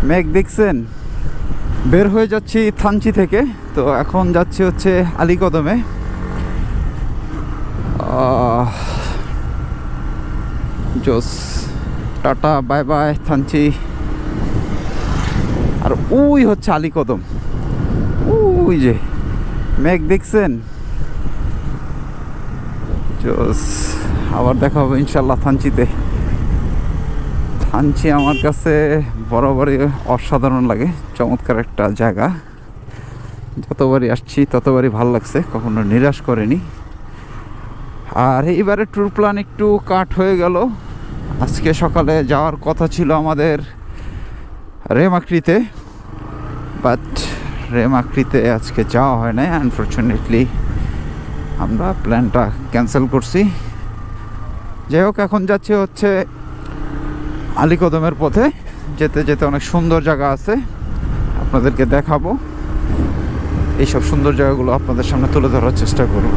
মেঘ দেখছেন? বের হয়ে যাচ্ছি থানচি থেকে, তো এখন যাচ্ছি হচ্ছে আলীকদমে। জোস, টাটা, বাই বাই থানচি। আর ওই হচ্ছে আলীকদম, ওই যে মেঘ দেখছেন? জোস, আবার দেখা হবে ইনশাল্লাহ থানচিতে। থানচি আমার কাছে বরাবরই অসাধারণ লাগে, চমৎকার একটা জায়গা। যতবারই আসছি ততবারই ভালো লাগছে, কখনো নিরাশ করেনি। আর এইবারে ট্যুর প্ল্যান একটু কাট হয়ে গেল। আজকে সকালে যাওয়ার কথা ছিল আমাদের রেমাক্রিতে, বাট রেমাক্রিতে আজকে যাওয়া হয় নাই। আনফর্চুনেটলি আমরা প্ল্যানটা ক্যান্সেল করছি। যাই হোক, এখন যাচ্ছি হচ্ছে আলীকদমের পথে। যেতে যেতে অনেক সুন্দর জায়গা আছে, আপনাদেরকে দেখাবো। এইসব সুন্দর জায়গাগুলো আপনাদের সামনে তুলে ধরার চেষ্টা করব।